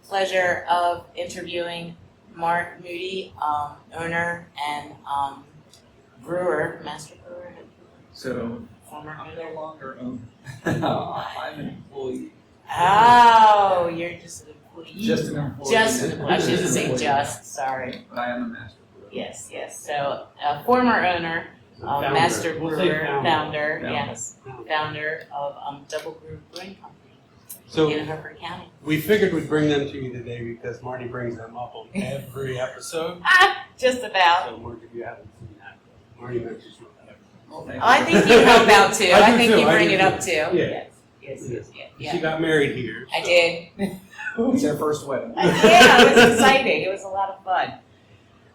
pleasure of interviewing Mark Moody, owner and brewer, master brewer. So Former I'm owner. no longer owner. I'm an employee. Oh, you're just an employee. Just an employee. Just an employee. I shouldn't say just. Sorry. But I am a master brewer. Yes, yes. So, former owner, master We'll say brewer, founder, Founder. yes, founder of Double Brew Brewing Company So in Harper County. we figured we'd bring them to you today because Marty brings them up on every episode. Just about. So Marty, if you haven't seen that, Marty mentions what that. Well, thank Oh, I you. think you help out too. I I do think too, you I bring do it up too. too. Yeah. Yes. She Yeah. got married here. I so- did. It's their first wedding. Yeah, it was exciting. It was a lot of fun.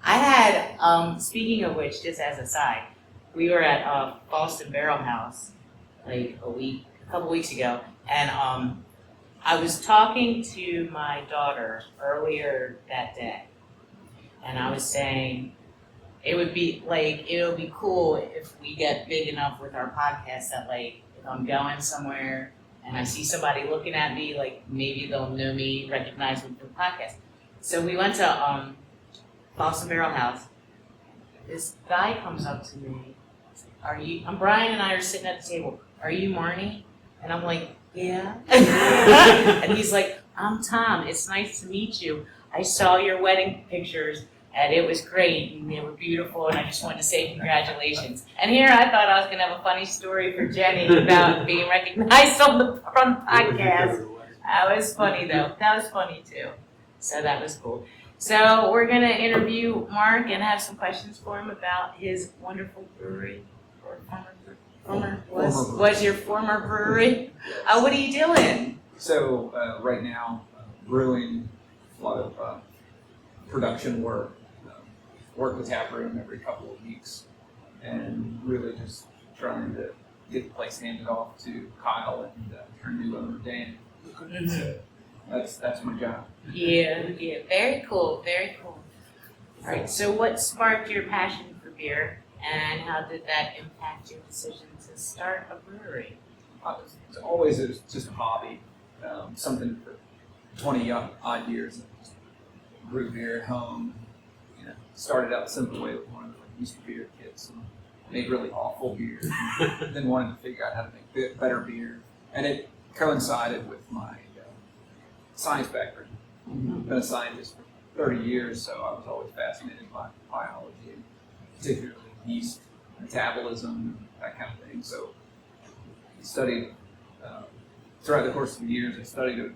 I had, speaking of which, just as a side, we were at Boston Barrel House like a couple weeks ago, and I was talking to my daughter earlier that day, and I was saying it'll be cool if we get big enough with our podcast that like if I'm going somewhere and I see somebody looking at me, like maybe they'll know me, recognize me from the podcast. So we went to Boston Barrel House. This guy comes up to me. Brian and I are sitting at the table. Are you Marnie? And I'm like, yeah. And he's like, I'm Tom. It's nice to meet you. I saw your wedding pictures and it was great and they were beautiful and I just wanted to say congratulations. And here I thought I was gonna have a funny story for Jenny about being recognized from the podcast. That was funny though. That was funny too. So that was cool. So we're gonna interview Mark and have some questions for him about his wonderful brewery. Or was your former brewery? What are you doing? So right now, brewing, a lot of production work, work with tap room every couple of weeks, and really just trying to get the place handed off to Kyle and her new owner Dan. So that's my job. Yeah. Very cool. All right. So what sparked your passion for beer, and how did that impact your decision to start a brewery? It was just a hobby, something for 20 odd years. Just brew beer at home. Started out the simple way with one of the Easter beer kits and made really awful beer. And then wanted to figure out how to make better beer, and it coincided with my science background. I've been a scientist for 30 years, so I was always fascinated by biology, particularly yeast metabolism, that kind of thing. So I studied, throughout the course of the years, I studied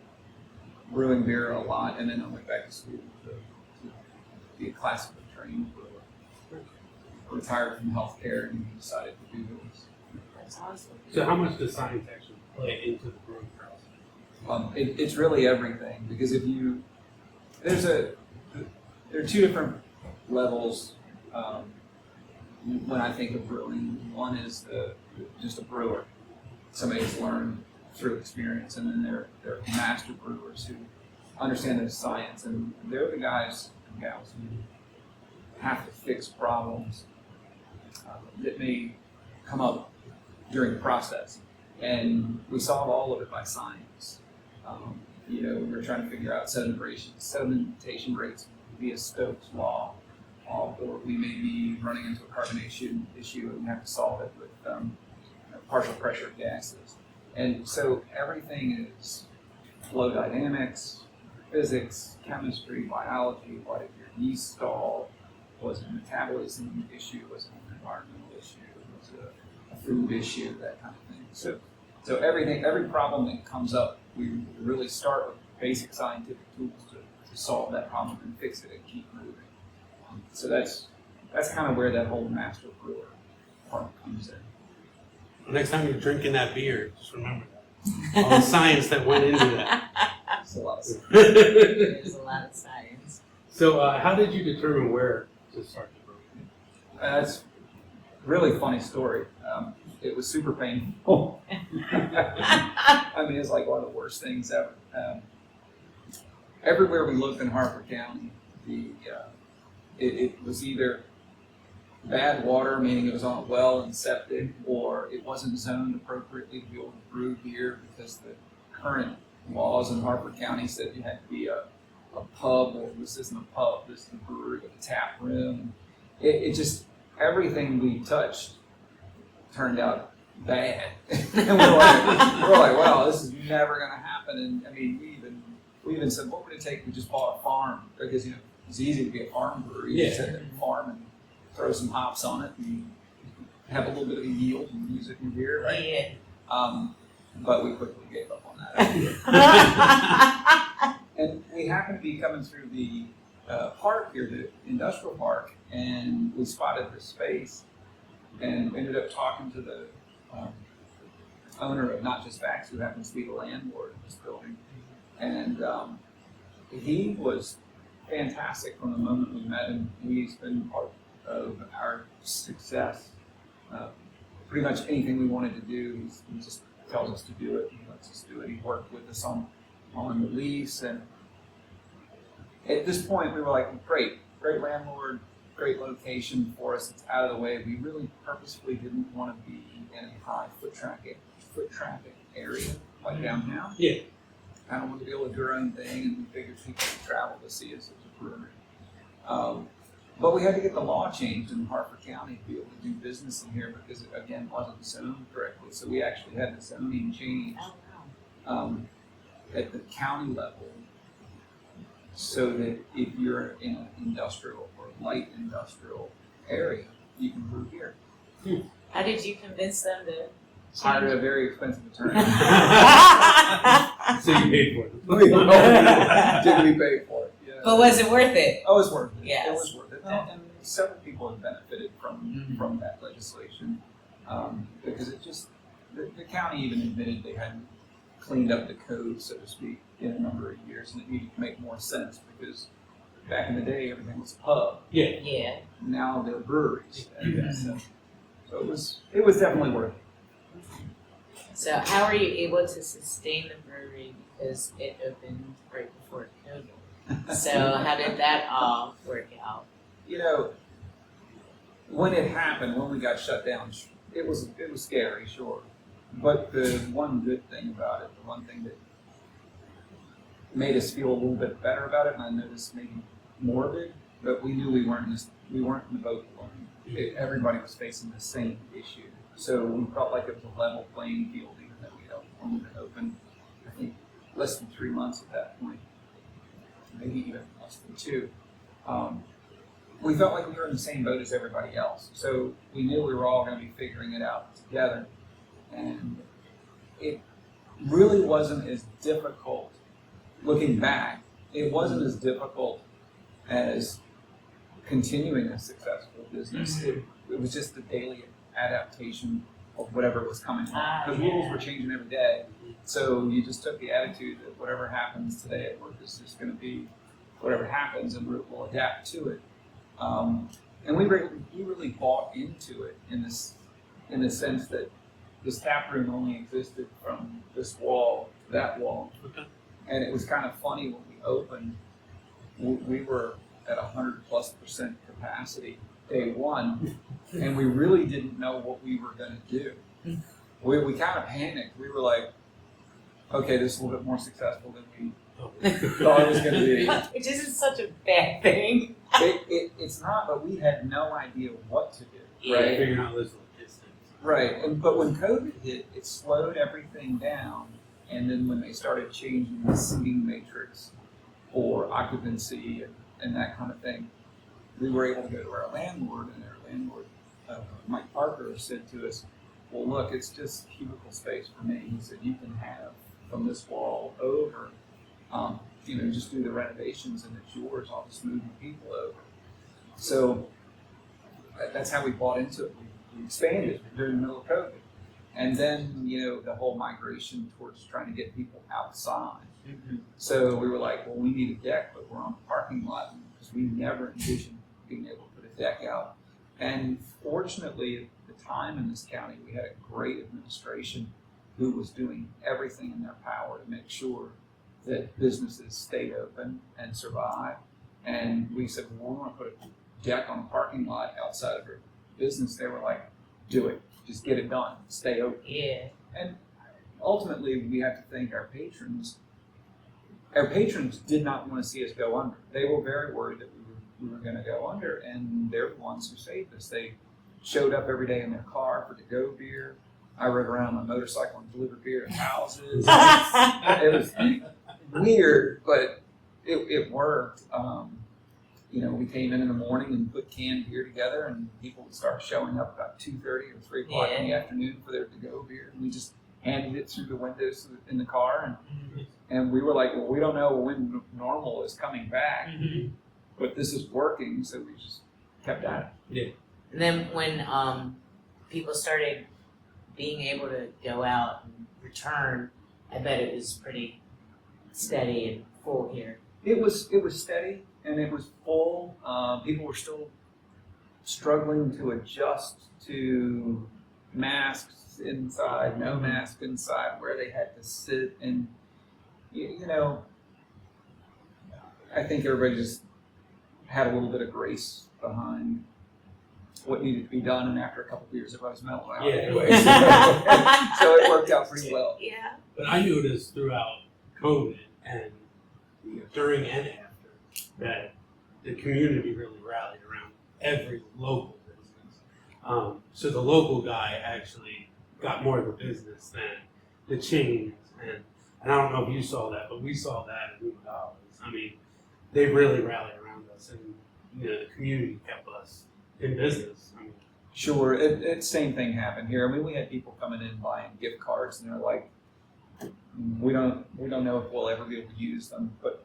brewing beer a lot, and then I went back to school to be a classically trained brewer. Retired from healthcare and decided to do this. That's awesome. So how much does science actually play into the brewing process? It's really everything, because there are two different levels when I think of brewing. One is just a brewer, somebody who's learned through experience, and then there are master brewers who understand the science, and they're the guys and gals who have to fix problems that may come up during the process, and we solve all of it by science. We're trying to figure out sedimentation rates via Stokes' law, or we may be running into a carbonation issue and we have to solve it with partial pressure gases. And so everything is flow dynamics, physics, chemistry, biology. What if your yeast stalled? Was it a metabolism issue? Was it an environmental issue? Was it a food issue? That kind of thing. So every problem that comes up, we really start with basic scientific tools to solve that problem and fix it and keep moving. So that's kind of where that whole master brewer part comes in. Next time you're drinking that beer, just remember that. All the science that went into that. It's a lot of stuff. There's a lot of science. So how did you determine where to start the brewery? That's a really funny story. It was super painful. I mean, it's like one of the worst things ever. Everywhere we looked in Harper County, it was either bad water, meaning it was on a well and septic, or it wasn't zoned appropriately to be able to brew beer because the current laws in Harper County said you had to be a a pub, or this isn't a pub, this is a brewery with a tap room. It just, everything we touched turned out bad. And we're like, wow, this is never going to happen. And I mean, we even said, what would it take if we just bought a farm? Because, it's easy to be a farm brewery. You just have a farm and throw some hops on it and have a little bit of a yield and use it in beer, right? Yeah. But we quickly gave up on that. And we happened to be coming through the park here, the industrial park, and we spotted this space and ended up talking to the owner of Not Just Facts, who happens to be the landlord of this building. And he was fantastic from the moment we met him. He's been part of our success. Pretty much anything we wanted to do, he just tells us to do it. He lets us do it. He worked with us on the lease. And at this point, we were like, great landlord, great location for us. It's out of the way. We really purposefully didn't want to be in a high foot traffic area like downtown. Yeah. I don't want to be able to do our own thing, and we figured people would travel to see us as a brewery. But we had to get the law changed in Harford County to be able to do business in here because it, again, wasn't zoned correctly. So we actually had the zoning changed at the county level so that if you're in an industrial or light industrial area, you can brew here. How did you convince them to Hired a very expensive attorney. So you paid for it. Did we pay for it? Yeah. But was it worth it? Oh, it was worth it. Yes. It was worth it. And several people have benefited from that legislation because it just, the county even admitted they hadn't cleaned up the code, so to speak, in a number of years, and it needed to make more sense because back in the day, everything was pub. Yeah. Yeah. Now they're breweries. So it was definitely worth it. So how were you able to sustain the brewery because it opened right before COVID? So how did that all work out? When it happened, when we got shut down, it was scary, sure. But the one good thing about it, the one thing that made us feel a little bit better about it, and I know this may be morbid, but we knew we weren't in the boat alone. Everybody was facing the same issue. So we felt like it was a level playing field, even though we had only been open, I think, less than 3 months at that point, maybe even less than 2. We felt like we were in the same boat as everybody else. So we knew we were all going to be figuring it out together. And it really wasn't as difficult, looking back, it wasn't as difficult as continuing a successful business. It was just the daily adaptation of whatever was coming on. The rules were changing every day. So you just took the attitude that whatever happens today at work is just going to be whatever happens, and we'll adapt to it. And we really bought into it in the sense that this tap room only existed from this wall to that wall. Okay. And it was kind of funny when we opened, we were at 100+% capacity day one, and we really didn't know what we were going to do. We kind of panicked. We were like, okay, this is a little bit more successful than we thought it was going to be. Which isn't such a bad thing. It's not, but we had no idea what to do. Right? Figuring out this logistics. Right. But when COVID hit, it slowed everything down. And then when they started changing the seating matrix for occupancy and that kind of thing, we were able to go to our landlord, and our landlord, Mike Parker, said to us, well, look, it's just cubicle space for me. He said, you can have from this wall over, just do the renovations and it's yours. I'll just move the people over. So that's how we bought into it. We expanded during the middle of COVID. And then, the whole migration towards trying to get people outside. Mm-hmm. So we were like, well, we need a deck, but we're on a parking lot because we never envisioned being able to put a deck out. And fortunately, at the time in this county, we had a great administration who was doing everything in their power to make sure that businesses stayed open and survived. And we said, well, we want to put a deck on a parking lot outside of our business. They were like, do it. Just get it done. Stay open. Yeah. And ultimately, we have to thank our patrons our patrons did not want to see us go under. They were very worried that we were going to go under, and they're the ones who saved us. They showed up every day in their car for to-go beer. I rode around on my motorcycle and delivered beer to houses. It was weird, but it worked. We came in the morning and put canned beer together, and people would start showing up about 2:30 or 3 o'clock in the afternoon for their to-go beer. And we just handed it through the windows in the car, and we were like, well, we don't know when normal is coming back, but this is working, so we just kept at it. Yeah. And then when people started being able to go out and return, I bet it was pretty steady and full here. It was steady and it was full. People were still struggling to adjust to masks inside, no mask inside, where they had to sit, and I think everybody just had a little bit of grace behind what needed to be done, and after a couple of years, everybody was mellowed out anyway. So it worked out pretty well. Yeah. But I noticed throughout COVID and during and after that the community really rallied around every local business. So the local guy actually got more of the business than the chains, and I don't know if you saw that, but we saw that at HUMA. I mean, they really rallied around us, and the community kept us in business. I mean, Sure, it same thing happened here. I mean, we had people coming in buying gift cards, and they're like, we don't know if we'll ever be able to use them, but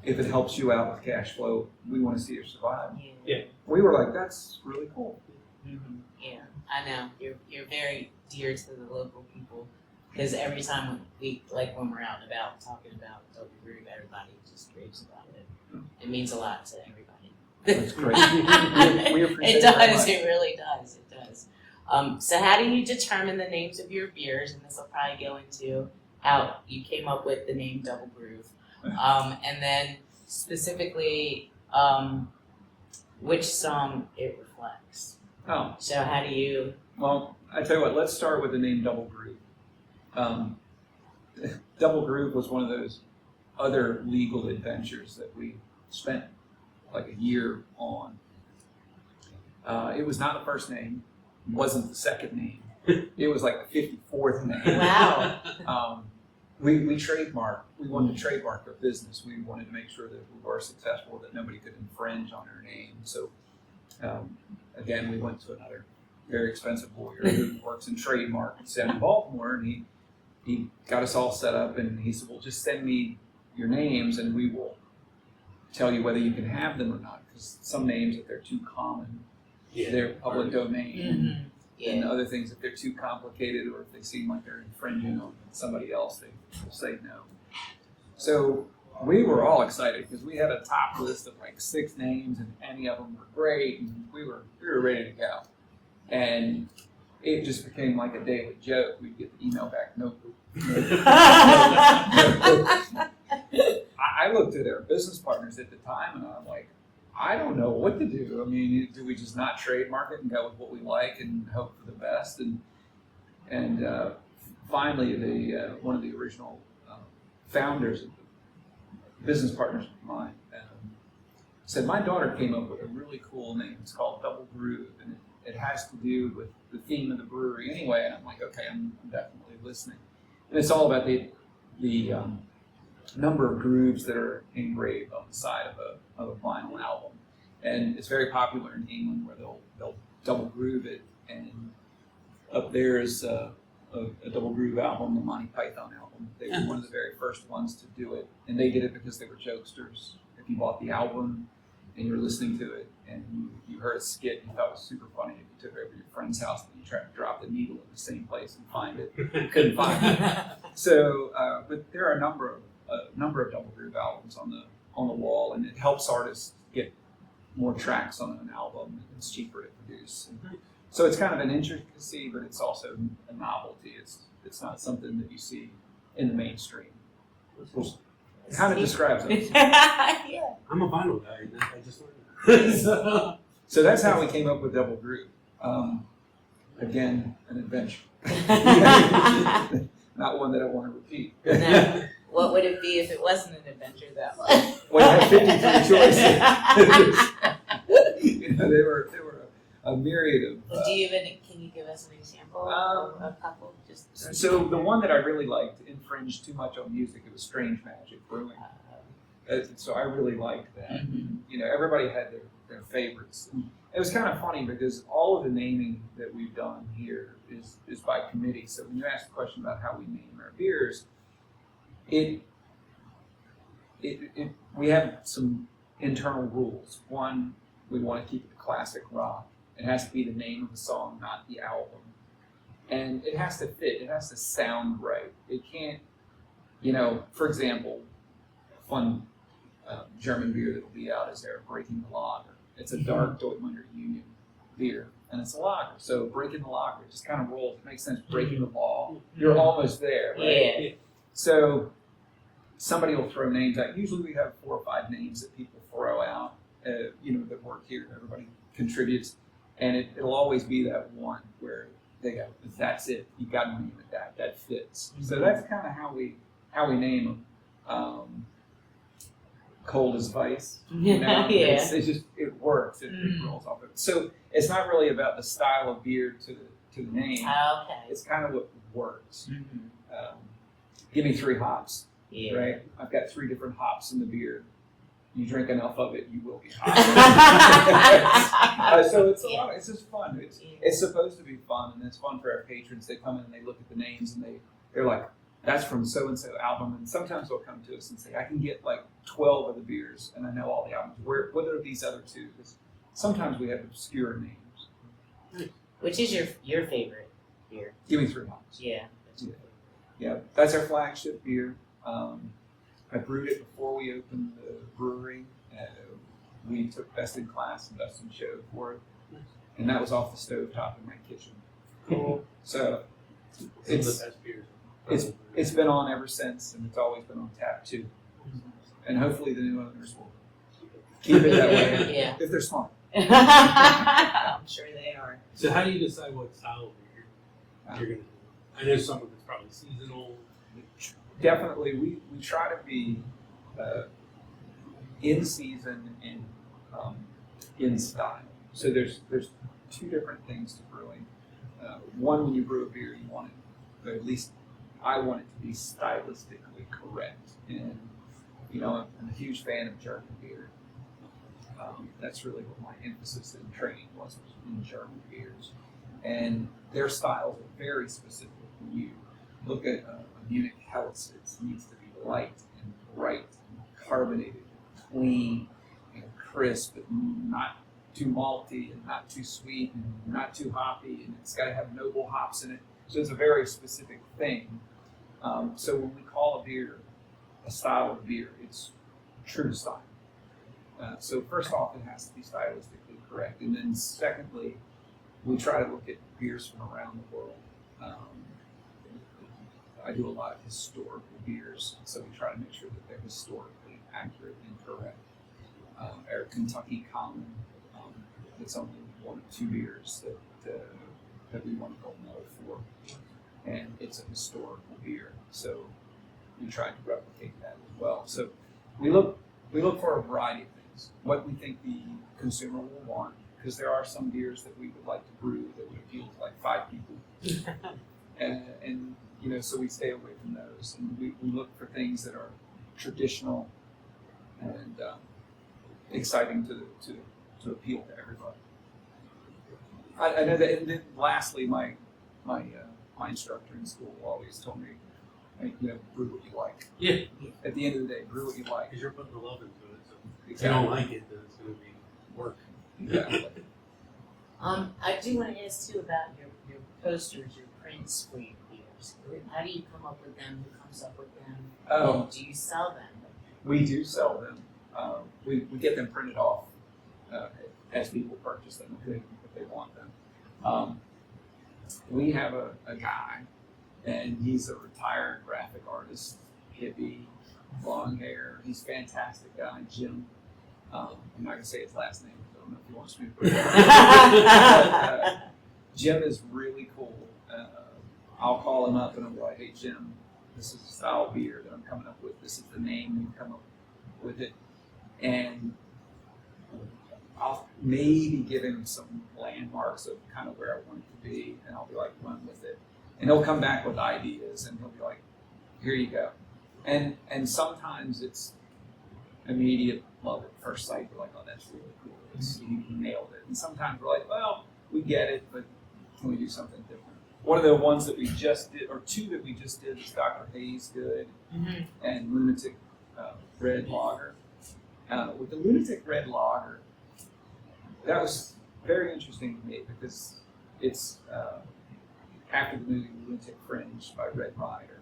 if it helps you out with cash flow, we want to see you survive. Yeah. We were like, that's really cool. Mm-hmm. Yeah, I know. You're very dear to the local people, because every time when we're out and about talking about Double Brew, everybody just raves about it. It means a lot to everybody. That's great. We appreciate It it very does. much. It really does. It does. So how do you determine the names of your beers? And this will probably go into how you came up with the name Double Groove, and then specifically which song it reflects. Oh, So how do you? well, I tell you what, let's start with the name Double Groove. Double Groove was one of those other legal adventures that we spent like a year on. It was not the first name, wasn't the second name. It was like the 54th name. Wow. We trademarked. We wanted to trademark our business. We wanted to make sure that we were successful, that nobody could infringe on our name. So, again, we went to another very expensive lawyer who works in trademark in Baltimore, and he got us all set up, and he said, well, just send me your names, and we will tell you whether you can have them or not. Because some names, if they're too common, they're public domain. Mm-hmm. And Yeah. other things, if they're too complicated or if they seem like they're infringing on somebody else, they will say no. So we were all excited because we had a top list of like 6 names, and any of them were great, and we were ready to go. And it just became like a daily joke. We'd get the email back, no. I looked at our business partners at the time, and I'm like, I don't know what to do. I mean, do we just not trademark it and go with what we like and hope for the best? And finally, one of the original founders of the business partners of mine said, my daughter came up with a really cool name. It's called Double Groove, and it has to do with the theme of the brewery anyway. And I'm like, okay, I'm definitely listening. And it's all about the number of grooves that are engraved on the side of a vinyl album, and it's very popular in England where they'll double groove it. And up there is a double groove album, the Monty Python album. They were one of the very first ones to do it, and they did it because they were jokesters. If you bought the album and you're listening to it and you heard a skit you thought was super funny, if you took it over to your friend's house and you tried to drop the needle in the same place and find it, you couldn't find it. So, but there are a number of double groove albums on the wall, and it helps artists get more tracks on an album. It's cheaper to produce. So it's kind of an intricacy, but it's also a novelty. It's not something that you see in the mainstream. It kind of describes it. Yeah. I'm a vinyl guy. I just learned. So that's how we came up with Double Groove. Again, an adventure. Not one that I want to repeat. No. What would it be if it wasn't an adventure though? Well, I had 53 choices. They were a myriad of. Do you even? Can you give us an example of a couple? Just So the one that I really liked infringed too much on music. It was Strange Magic Brewing. So I really liked that. Mhm. Everybody had their favorites. And it was kind of funny because all of the naming that we've done here is by committee. So when you ask the question about how we name our beers, we have some internal rules. One, we want to keep it classic rock. It has to be the name of the song, not the album. And it has to fit. It has to sound right. It can't, for example, fun German beer that will be out is there, Breaking the Lager. It's a dark Dortmunder Union beer, and it's a lager. So breaking the lager, it just kind of rolls. It makes sense. Breaking the law, you're almost there, right? Yeah. So somebody will throw names out. Usually we have 4 or 5 names that people throw out, that work here. Everybody contributes, and it'll always be that one where they go, that's it. You got to name it that. That fits. So that's kind of how we name them. Cold as ice. Yeah. It works. It rolls off of it. So it's not really about the style of beer to the name. Okay. It's kind of what works. Give me 3 hops. Yeah. Right? I've got 3 different hops in the beer. You drink enough of it, you will be hot. So it's a lot. It's just fun. It's supposed to be fun, and it's fun for our patrons. They come in and they look at the names and they're like, that's from so and so album. And sometimes they'll come to us and say, I can get like 12 of the beers, and I know all the albums. What are these other 2? Because sometimes we have obscure names. Which is your favorite beer? Give me 3 hops. Yeah. Yeah, that's our flagship beer. I brewed it before we opened the brewery. We took Best in Class and Best in Show for it, and that was off the stovetop in my kitchen. Cool. So Some of the best beers. it's been on ever since, and it's always been on tap too. And hopefully the new owners will keep it that way Yeah. if they're smart. I'm sure they are. So how do you decide what style of beer you're going to do? I know some of it's probably seasonal. Definitely, we try to be in season and in style. So there's 2 different things to brewing. One, when you brew a beer, you want it, or at least I want it to be stylistically correct. And I'm a huge fan of German beer. That's really what my emphasis in training was in German beers, and their styles are very specific. When you look at a Munich Helles, it needs to be light and bright and carbonated, and clean and crisp, and not too malty and not too sweet and not too hoppy, and it's got to have noble hops in it. So it's a very specific thing. So when we call a beer a style of beer, it's true to style. So first off, it has to be stylistically correct, and then secondly, we try to look at beers from around the world. I do a lot of historical beers, so we try to make sure that they're historically accurate and correct. Our Kentucky Common, it's only 1 or 2 beers that we want to go medal for, and it's a historical beer, so we try to replicate that as well. So we look for a variety of things. What we think the consumer will want, because there are some beers that we would like to brew that would appeal to like 5 people, and so we stay away from those, and we look for things that are traditional and exciting to appeal to everybody. I know that, and then lastly, my instructor in school always told me, brew what you like. Yeah. At the end of the day, brew what you like. Because you're putting the love into it. So if Exactly. you don't like it, then it's going to be work. Exactly. I do want to ask too about your posters, your prints for your beers. How do you come up with them? Who comes up with them? Oh. Do you sell them? We do sell them. We get them printed off as people purchase them if they want them. We have a guy, and he's a retired graphic artist, hippie, long hair. He's a fantastic guy, Jim. I'm not going to say his last name, because I don't know if he wants me to put it out. Jim is really cool. I'll call him up and I'm like, hey, Jim, this is a style of beer that I'm coming up with. This is the name you come up with it, and I'll maybe give him some landmarks of kind of where I want it to be, and I'll be like, run with it. And he'll come back with ideas, and he'll be like, here you go. And sometimes it's immediate love at first sight. We're like, oh, that's really cool. You nailed it. And sometimes we're like, well, we get it, but can we do something different? One of the ones that we just did, or two that we just did, is Dr. Hayes Good and Lunatic Red Lager. With the Lunatic Red Lager, that was very interesting to me because it's after the movie Lunatic Fringe by Red Ryder.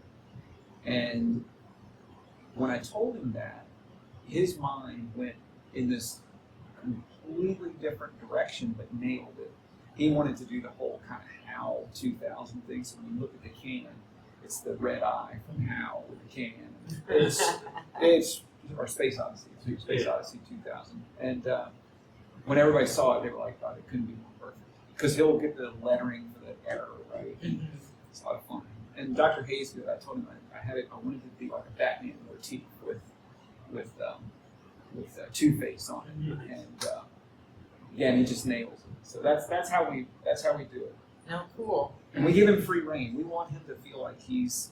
And when I told him that, his mind went in this completely different direction, but nailed it. He wanted to do the whole kind of HAL 2000 thing. So when you look at the can, it's the red eye from HAL with the can. It's or Space Odyssey, Space Odyssey 2000. And when everybody saw it, they were like, "God, it couldn't be more perfect." Because he'll get the lettering for the error right. It's a lot of fun. And Dr. Hayesgood, I told him I wanted it to be like a Batman motif with Two-Face on it, and again, he just nails it. So that's how we do it. No, cool. And we give him free reign. We want him to feel like he's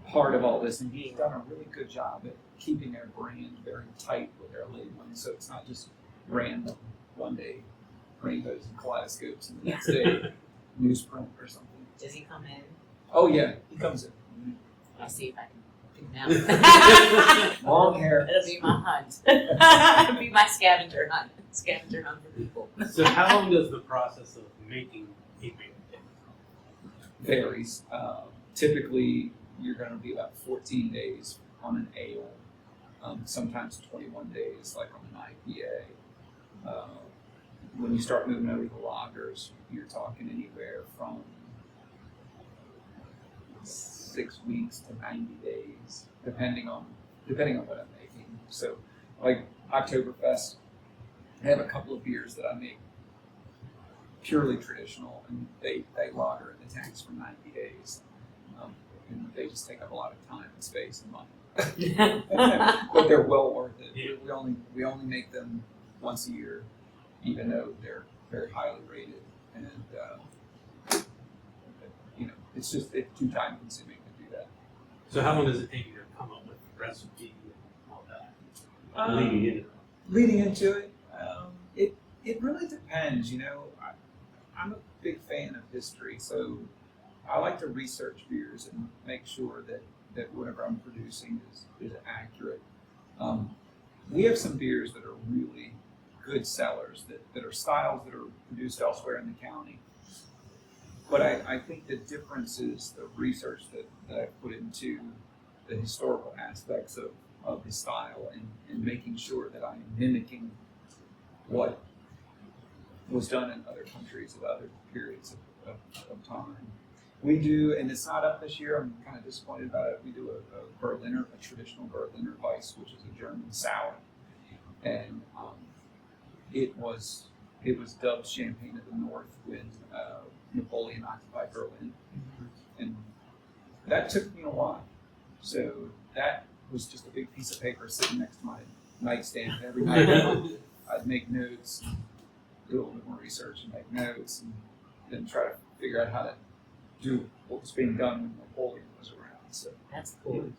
part of all this, and he's done a really good job at keeping their brand very tight with their labeling. So it's not just random. One day, rainbows and kaleidoscopes, and the next day, newsprint or something. Does he come in? Oh yeah, he comes in. I'll see if I can pick him out. Long hair. It'll be my hunt. It'll be my scavenger hunt. Scavenger hunt for people. So how long does the process of making a beer take? Varies. Typically, you're going to be about 14 days on an ale. Sometimes 21 days, like on an IPA. When you start moving over the lagers, you're talking anywhere from 6 weeks to 90 days, depending on what I'm making. So, like Oktoberfest, I have a couple of beers that I make purely traditional, and they lager in the tanks for 90 days. And they just take up a lot of time and space and money, but they're well worth it. Yeah. We only make them once a year, even though they're very highly rated, and it's too time consuming to do that. So how long does it take you to come up with the recipe and all that? Leading into it? It really depends. I'm a big fan of history, so I like to research beers and make sure that whatever I'm producing is accurate. We have some beers that are really good sellers that are styles that are produced elsewhere in the county. But I think the difference is the research that I put into the historical aspects of the style and making sure that I'm mimicking what was done in other countries at other periods of time. We do, and it's not up this year, I'm kind of disappointed about it, we do a traditional Berliner Weiss, which is a German sour. And it was dubbed Champagne of the North when Napoleon occupied Berlin. And that took me a while. So that was just a big piece of paper sitting next to my nightstand every night. I'd make notes, do a little bit more research and make notes, and then try to figure out how to do what was being done when Napoleon was around. So That's cool.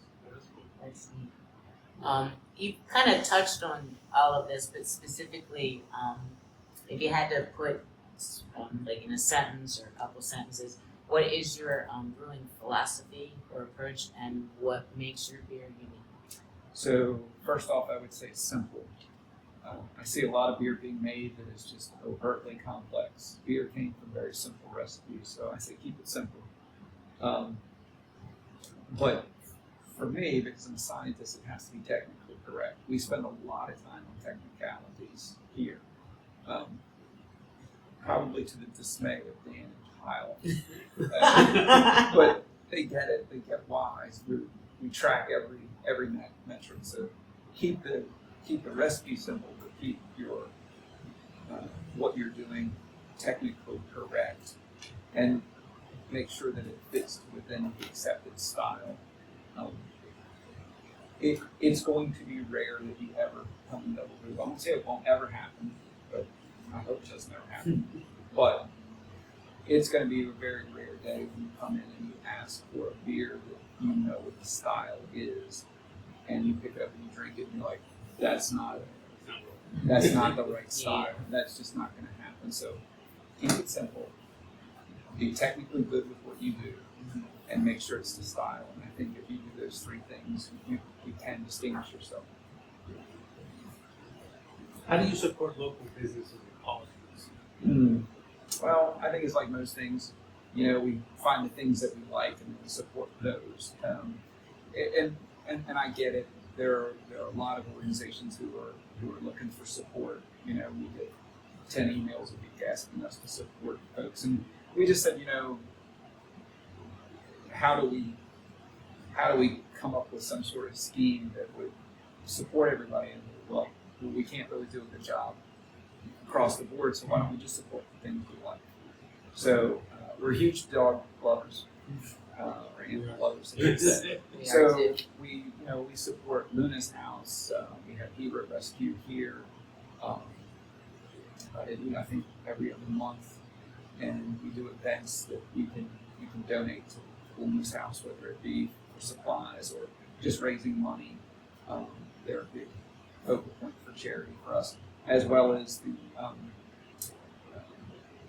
That's neat. You kind of touched on all of this, but specifically, if you had to put, like in a sentence or a couple sentences, what is your brewing philosophy or approach, and what makes your beer unique? So first off, I would say simple. I see a lot of beer being made that is just overtly complex. Beer came from very simple recipes, so I say keep it simple. But for me, because I'm a scientist, it has to be technically correct. We spend a lot of time on technicalities here, probably to the dismay of Dan and Kyle. But they get it. They get why. So we track every metric. So keep the recipe simple, but keep your what you're doing technically correct, and make sure that it fits within the accepted style. Um, it's going to be rare that you ever come in double brew. I won't say it won't ever happen, but I hope it doesn't ever happen. But it's going to be a very rare day when you come in and you ask for a beer that you know what the style is, and you pick it up and you drink it, and you're like, that's not the right style. That's just not going to happen. So keep it simple. Be technically good with what you do, and make sure it's the style. And I think if you do those three things, you can distinguish yourself. How do you support local businesses and colleges? Well, I think it's like most things. You know, we find the things that we like and we support those. And I get it. There are a lot of organizations who are looking for support. You know, we get 10 emails a week asking us to support folks, and we just said, you know, how do we come up with some sort of scheme that would support everybody? And we're like, well, we can't really do a good job across the board, so why don't we just support the things we like? So we're huge dog lovers, or animal lovers. So we support Luna's House. We have Hero Rescue here. They do, I think, every other month, and we do events that you can donate to Luna's House, whether it be for supplies or just raising money. They're a big focal point for charity for us, as well as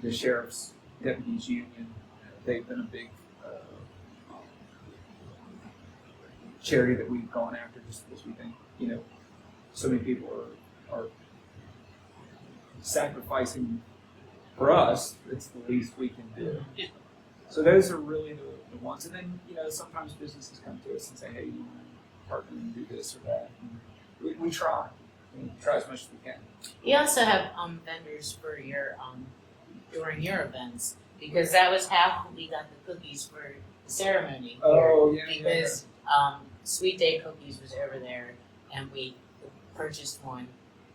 the Sheriff's Deputies Union. They've been a big charity that we've gone after just because we think, you know, so many people are sacrificing for us. It's the least we can do. So those are really the ones. And then, you know, sometimes businesses come to us and say, hey, you want to partner and do this or that. And we try. We try as much as we can. You also have vendors for your during your events, because that was how we got the cookies for the ceremony. Oh, here, yeah. Because Sweet Day Cookies was over there, and we purchased one,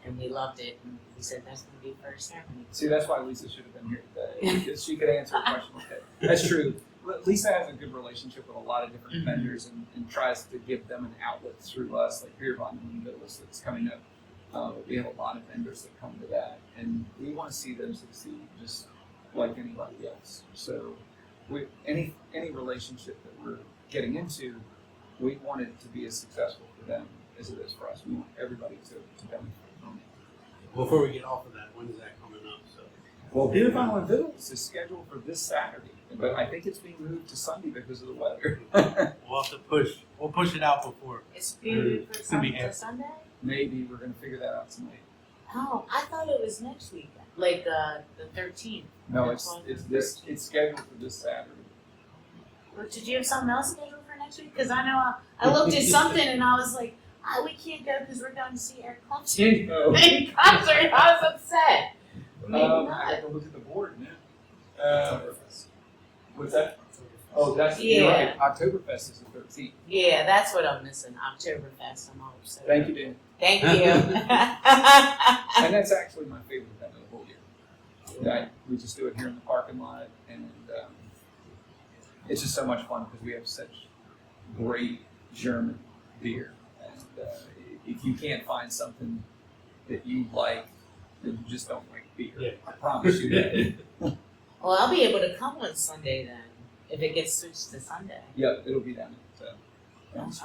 and we loved it, and we said that's going to be for our ceremony. See, that's why Lisa should have been here today, because she could answer a question like that. That's true. Lisa has a good relationship with a lot of different vendors and tries to give them an outlet through us, like Beer Bond and Middles that's coming up. We have a lot of vendors that come to that, and we want to see them succeed just like anybody else. So any relationship that we're getting into, we want it to be as successful for them as it is for us. We want everybody to benefit from it. Before we get off of that, when is that coming up? So, well, Beer Bond and Middles is scheduled for this Saturday, but I think it's being moved to Sunday because of the weather. we'll have to push. We'll push it out before. It's being for Sunday? Maybe we're going to figure that out tonight. Oh, I thought it was next week, like the 13th. No, it's scheduled for this Saturday. Or did you have something else scheduled for next week? Because I know I looked at something and I was like, we can't go because we're going to see Eric Clapton in concert. I was upset. Maybe not. I have to look at the board now. What's that? Oh, you're right. Oktoberfest is the 13th. Yeah, that's what I'm missing. Oktoberfest. I'm all upset. Thank you, Dan. Thank you. And that's actually my favorite event of the whole year. We just do it here in the parking lot, and it's just so much fun because we have such great German beer. And if you can't find something that you like, then you just don't like beer. Yeah. I promise you that. Well, I'll be able to come on Sunday then, if it gets switched to Sunday. Yep, it'll be down at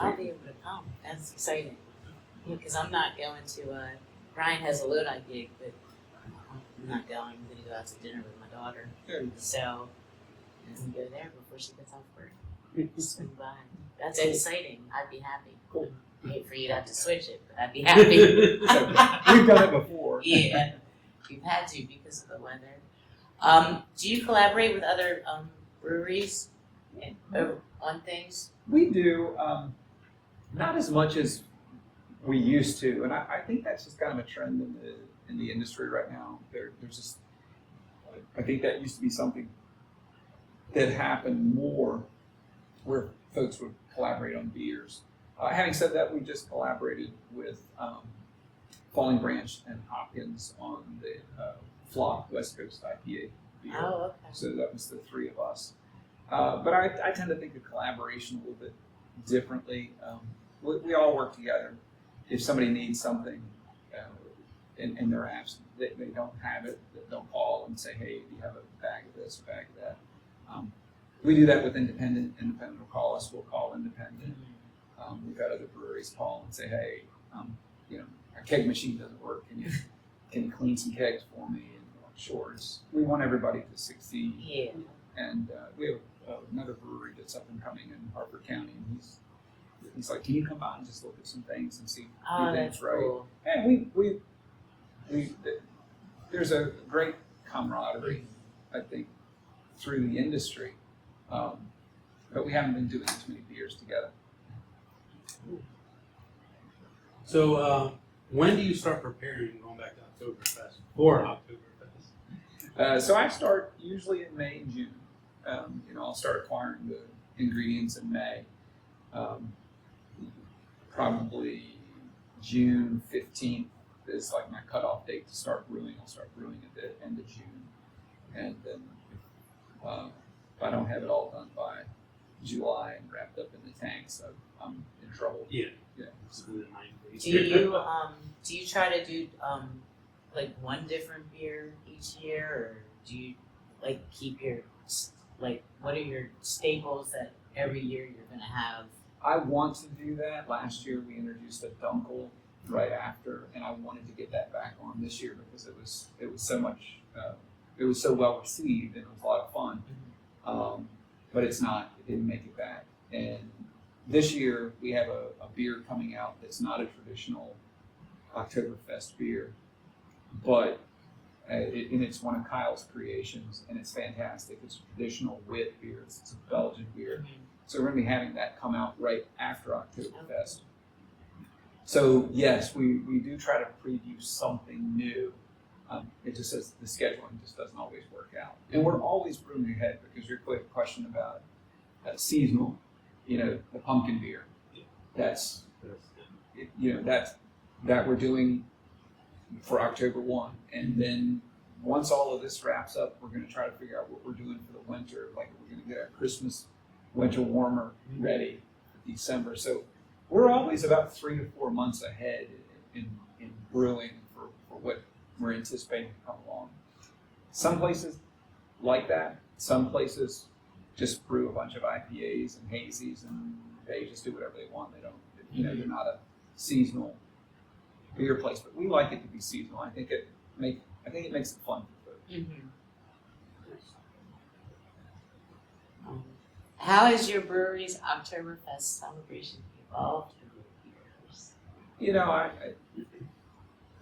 I'll be able to come. That's exciting. Because I'm not going to, Brian has a Lodi gig, but I'm not going. I'm going to go out to dinner with my daughter. There you go. So, I'm going to go there before she gets off work. Swing by. That's exciting. I'd be happy. Cool. I'd hate for you to have to switch it, but I'd be happy. We've done it before. Yeah, we've had to because of the weather. Do you collaborate with other breweries on things? We do, not as much as we used to, and I think that's just kind of a trend in the industry right now. There's just, I think that used to be something that happened more, where folks would collaborate on beers. Having said that, we just collaborated with Falling Branch and Hopkins on the Flock West Coast IPA beer. Oh, okay. So that was the three of us. But I tend to think of collaboration a little bit differently. We all work together. If somebody needs something and they're absent, they don't have it, they'll call and say, hey, do you have a bag of this, a bag of that? We do that with independent. Independent will call us, we'll call independent. We've got other breweries call and say, hey, our keg machine doesn't work. Can you clean some kegs for me? And we're like, sure. We want everybody to succeed. Yeah. And we have another brewery that's up and coming in Harford County, and he's like, can you come by and just look at some things and see Oh, things that's right? cool. And we there's a great camaraderie, I think, through the industry, but we haven't been doing too many beers together. So, when do you start preparing, going back to Oktoberfest, for Oktoberfest? So I start usually in May and June. I'll start acquiring the ingredients in May. Probably June 15th is like my cutoff date to start brewing. I'll start brewing at the end of June. And then if I don't have it all done by July and wrapped up in the tanks, I'm in trouble. Yeah. Yeah. So the 9 days. Do you try to do like one different beer each year, or do you like keep your what are your staples that every year you're gonna have? I want to do that. Last year we introduced a Dunkel right after, and I wanted to get that back on this year because it was so much it was so well received and it was a lot of fun. But it's not. It didn't make it back. And this year we have a beer coming out that's not a traditional Oktoberfest beer, but and it's one of Kyle's creations, and it's fantastic. It's a traditional wit beer. It's a Belgian beer. So we're going to be having that come out right after Oktoberfest. So yes, we do try to preview something new. It just says the scheduling just doesn't always work out. And we're always brewing ahead because your quick question about seasonal, the pumpkin beer. That's that we're doing for October 1. And then once all of this wraps up, we're going to try to figure out what we're doing for the winter. Like we're going to get our Christmas winter warmer ready for December. So we're always about 3 to 4 months ahead in brewing for what we're anticipating to come along. Some places like that. Some places just brew a bunch of IPAs and hazies, and they just do whatever they want. They don't, they're not a seasonal beer place, but we like it to be seasonal. I think it makes it fun for folks. How has your brewery's Oktoberfest celebration evolved over the years?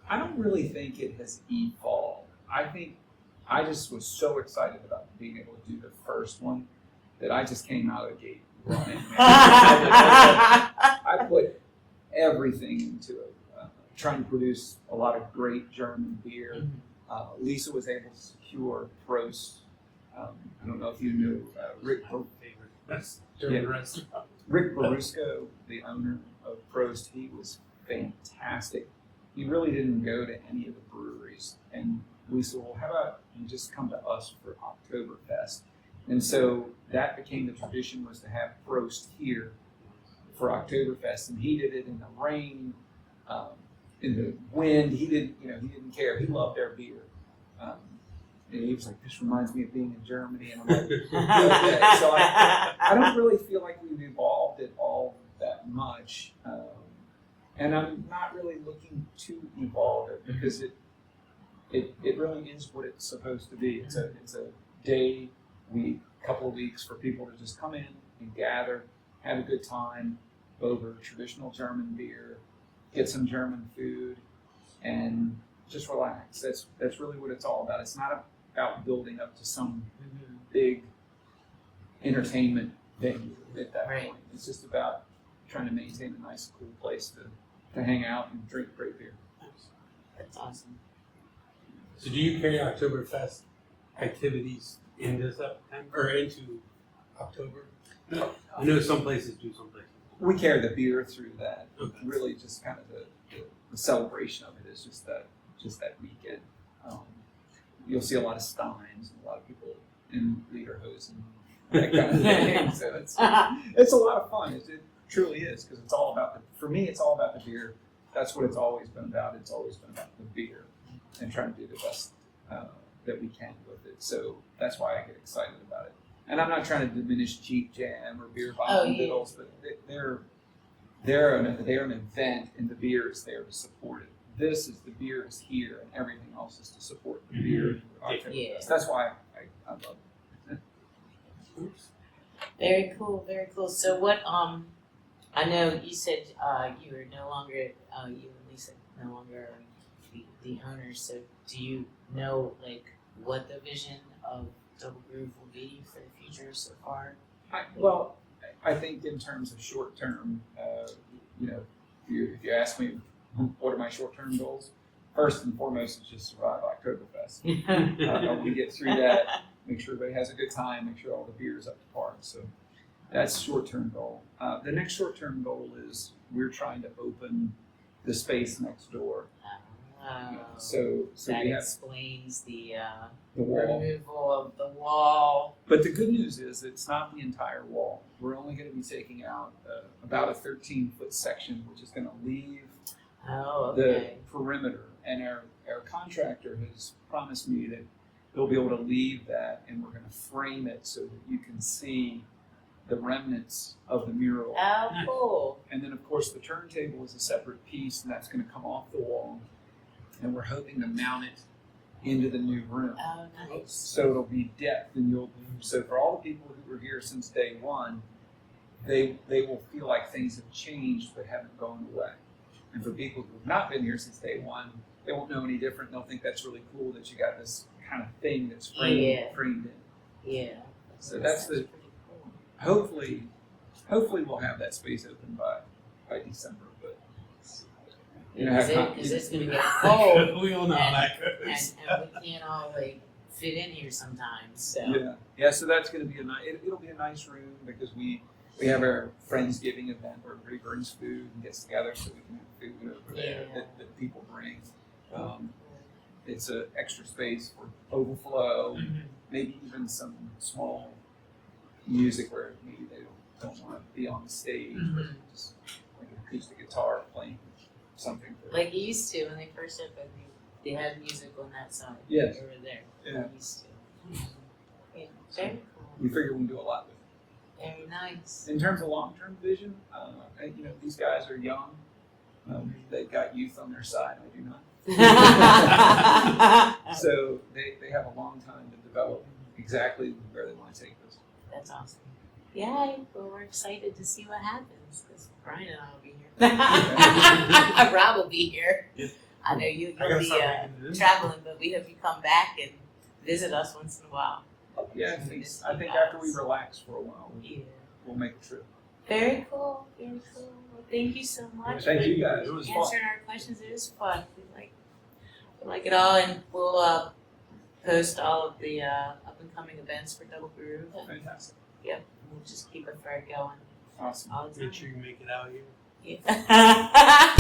I don't really think it has evolved. I think I just was so excited about being able to do the first one that I just came out of the gate running. I put everything into it, trying to produce a lot of great German beer. Lisa was able to secure Prost. I don't know if you knew Rick. That's German restaurant. Rick Barusko, the owner of Prost, he was fantastic. He really didn't go to any of the breweries. And we said, well, how about you just come to us for Oktoberfest? And so that became the tradition, was to have Prost here for Oktoberfest. And he did it in the rain, in the wind. He didn't care. He loved their beer. And he was like, this reminds me of being in Germany. And I'm like, okay. So I don't really feel like we've evolved it all that much. And I'm not really looking to evolve it because it really is what it's supposed to be. It's a day, week, couple of weeks for people to just come in and gather, have a good time over traditional German beer, get some German food, and just relax. That's really what it's all about. It's not about building up to some big entertainment venue at that point. It's just about trying to maintain a nice, cool place to hang out and drink great beer. That's awesome. So do you carry Oktoberfest activities into September or into October? I know some places do, some places don't. We carry the beer through that. Okay. Really, just kind of the celebration of it is just that weekend. You'll see a lot of steins and a lot of people in lederhosen, that kind of thing. So it's a lot of fun. truly is, because it's all about for me, it's all about the beer. That's what it's always been about. It's always been about the beer and trying to do the best that we can with it. So that's why I get excited about it. And I'm not trying to diminish Cheap Jam or Beer Bomb and Biddles, but they're an event, and the beer is there to support it. This is the beer is here, and everything else is to support the beer. Yeah. That's why I love it. Very cool, very cool. So what, I know you said, you were no longer, you and Lisa no longer are the owners, so do you know, like, what the vision of Double Groove will be for the future so far? I think in terms of short term, you know, if you ask me what are my short term goals, first and foremost is just survive Oktoberfest. We get through that, make sure everybody has a good time, make sure all the beer is up to par. So that's short term goal. The next short term goal is we're trying to open the space next door. So that we have explains the wall. removal of the wall. But the good news is it's not the entire wall. We're only going to be taking out about a 13-foot section, which is going to leave the perimeter. And our contractor has promised me that they'll be able to leave that, and we're going to frame it so that you can see the remnants of the mural. Oh, cool. And then, of course, the turntable is a separate piece, and that's going to come off the wall. And we're hoping to mount it into the new room. Oh, nice. So it'll be depth, and so for all the people who were here since day one, they will feel like things have changed but haven't gone away. And for people who have not been here since day one, they won't know any different. They'll think that's really cool that you got this kind of thing that's framed in. Yeah. So that's pretty cool. Hopefully we'll have that space open by December. But Because it's going to get cold. We all know how that goes. And we can't all like fit in here sometimes. So. Yeah. So that's going to be it'll be a nice room because we have our Friendsgiving event where everybody brings food and gets together so we can have food over there that people bring. It's an extra space for overflow, maybe even some small music where maybe they don't want to be on the stage, but just like an acoustic guitar playing something. Like you used to when they first opened, they had music on that side. Yes. Over there. Yeah. They used to. Yeah, very cool. We figure we can do a lot with it. Very nice. In terms of long-term vision, these guys are young. They've got youth on their side. I do not. So they have a long time to develop exactly where they want to take this. That's awesome. Yeah, well, we're excited to see what happens because Brian and I will be here. Rob will be here. Yeah. I know you'll I gotta be start making it. traveling, but we hope you come back and visit us once in a while. Yeah, I think after we relax for a while, we'll make a trip. Very cool. Very cool. Well, thank you so much Thank for you guys. It was fun. answering our questions. It was fun. We like it all, and we'll post all of the up and coming events for Double Groove. Fantastic. We'll just keep a thread going Awesome. all the time. Make sure you make it out here. Yeah.